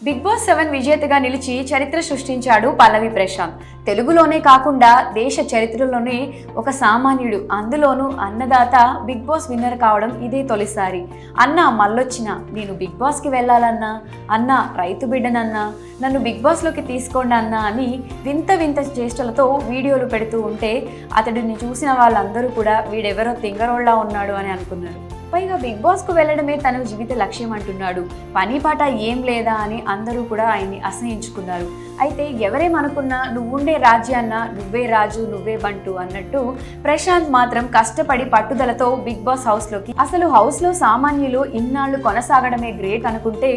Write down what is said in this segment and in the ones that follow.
Big boss 7 విజేతగా నిలిచి చరిత్ర సృష్టించాడు పల్లవి ప్రశాంత్. తెలుగులోనే కాకుండా దేశ చరిత్రలోనే ఒక సామాన్యుడు, అందులోనూ అన్నదాత బిగ్ బాస్ విన్నర్ కావడం ఇదే తొలిసారి. అన్న మళ్ళొచ్చిన, నేను బిగ్ బాస్కి వెళ్ళాలన్నా, అన్న రైతు బిడ్డనన్నా, నన్ను బిగ్ బాస్లోకి తీసుకోండి అన్నా అని వింత వింత చేష్టలతో వీడియోలు పెడుతూ ఉంటే అతడిని చూసిన వాళ్ళందరూ కూడా వీడెవరో తింగరోళ్ళ ఉన్నాడు అని అనుకున్నారు. పైగా బిగ్ బాస్కు వెళ్ళడమే తన జీవిత లక్ష్యం అంటున్నాడు. పని పాట ఏం లేదా అని అందరూ కూడా ఆయన్ని అసహించుకున్నారు. అయితే ఎవరేమనుకున్నా నువ్వుండే రాజ్యాన్న నువ్వే రాజు నువ్వే బంటు అన్నట్టు ప్రశాంత్ మాత్రం కష్టపడి పట్టుదలతో బిగ్ బాస్ హౌస్లోకి, అసలు హౌస్లో సామాన్యులు ఇన్నాళ్ళు కొనసాగడమే గ్రేట్ అనుకుంటే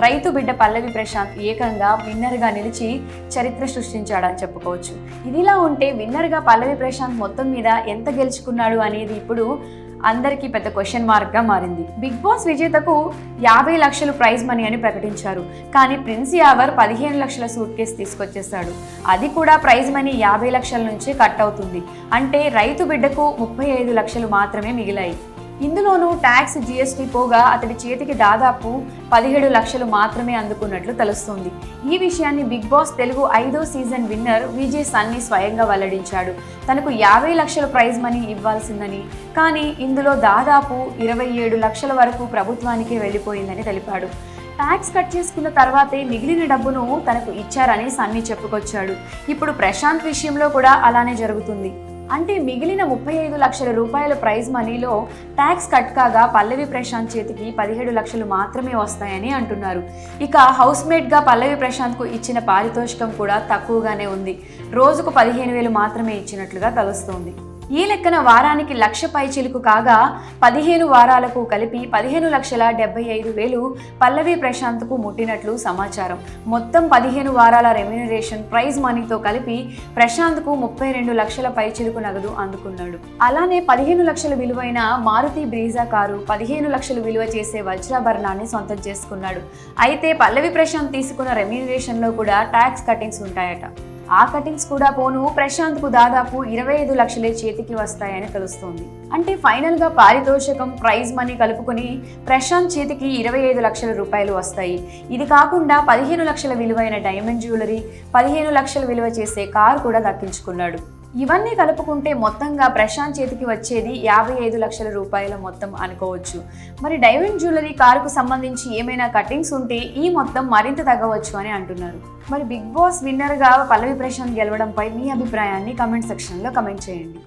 రైతు బిడ్డ పల్లవి ప్రశాంత్ ఏకంగా విన్నర్గా నిలిచి చరిత్ర సృష్టించాడని చెప్పుకోవచ్చు. ఇదిలా ఉంటే విన్నర్గా పల్లవి ప్రశాంత్ మొత్తం మీద ఎంత గెలుచుకున్నాడు అనేది ఇప్పుడు అందరికీ పెద్ద క్వశ్చన్ మార్క్గా మారింది. బిగ్ బాస్ విజేతకు 50 లక్షలు ప్రైజ్ మనీ అని ప్రకటించారు. కానీ ప్రిన్స్ యావర్ 15 లక్షల సూట్ కేసు తీసుకొచ్చేశాడు. అది కూడా ప్రైజ్ మనీ 50 లక్షల నుంచి కట్ అవుతుంది. అంటే రైతు బిడ్డకు 35 లక్షలు మాత్రమే మిగిలాయి. ఇందులోనూ ట్యాక్స్, జిఎస్టీ పోగా అతడి చేతికి దాదాపు 17 లక్షలు మాత్రమే అందుకున్నట్లు తెలుస్తుంది. ఈ విషయాన్ని బిగ్ బాస్ తెలుగు 5వ సీజన్ విన్నర్ విజయ్ సన్నీ స్వయంగా వెల్లడించాడు. తనకు 50 లక్షల ప్రైజ్ మనీ ఇవ్వాల్సిందని, కానీ ఇందులో దాదాపు 27 లక్షల వరకు ప్రభుత్వానికే వెళ్ళిపోయిందని తెలిపాడు. ట్యాక్స్ కట్ చేసుకున్న తర్వాతే మిగిలిన డబ్బును తనకు ఇచ్చారని సన్నీ చెప్పుకొచ్చాడు. ఇప్పుడు ప్రశాంత్ విషయంలో కూడా అలానే జరుగుతుంది. అంటే మిగిలిన 35 లక్షల రూపాయల ప్రైజ్ మనీలో ట్యాక్స్ కట్ కాగా పల్లవి ప్రశాంత్ చేతికి 17 లక్షలు మాత్రమే వస్తాయని అంటున్నారు. ఇక హౌస్మేట్గా పల్లవి ప్రశాంత్కు ఇచ్చిన పారితోషికం కూడా తక్కువగానే ఉంది. రోజుకు 15,000 మాత్రమే ఇచ్చినట్లుగా తెలుస్తోంది. ఈ లెక్కన వారానికి 1,00,000 పైచిలుకు కాగా 15 వారాలకు కలిపి 15,75,000 పల్లవి ప్రశాంత్కు ముట్టినట్లు సమాచారం. మొత్తం 15 వారాల రెమ్యూనరేషన్ ప్రైజ్ మనీతో కలిపి ప్రశాంత్కు 32 లక్షల పైచిలుకు నగదు అందుకున్నాడు. అలానే 15 లక్షల విలువైన మారుతి బ్రీజా కారు, 15 లక్షలు విలువ చేసే వజ్రాభరణాన్ని సొంతం చేసుకున్నాడు. అయితే పల్లవి ప్రశాంత్ తీసుకున్న రెమ్యూనరేషన్లో కూడా ట్యాక్స్ కటింగ్స్ ఉంటాయట. ఆ కటింగ్స్ కూడా పోను ప్రశాంత్కు దాదాపు 25 లక్షలే చేతికి వస్తాయని తెలుస్తోంది. అంటే ఫైనల్గా పారితోషికం, ప్రైజ్ మనీ కలుపుకొని ప్రశాంత్ చేతికి 25 లక్షల రూపాయలు వస్తాయి. ఇది కాకుండా 15 లక్షల విలువైన డైమండ్ జ్యువెలరీ, 15 లక్షలు విలువ చేసే కారు కూడా దక్కించుకున్నాడు. ఇవన్నీ కలుపుకుంటే మొత్తంగా ప్రశాంత్ చేతికి వచ్చేది 55 లక్షల రూపాయల మొత్తం అనుకోవచ్చు. మరి డైమండ్ జ్యువెలరీ, కారుకు సంబంధించి ఏమైనా కటింగ్స్ ఉంటే ఈ మొత్తం మరింత తగ్గవచ్చు అని అంటున్నారు. మరి బిగ్ బాస్ విన్నర్గా పల్లవి ప్రశాంత్ గెలవడంపై మీ అభిప్రాయాన్ని కమెంట్ సెక్షన్లో కమెంట్ చేయండి.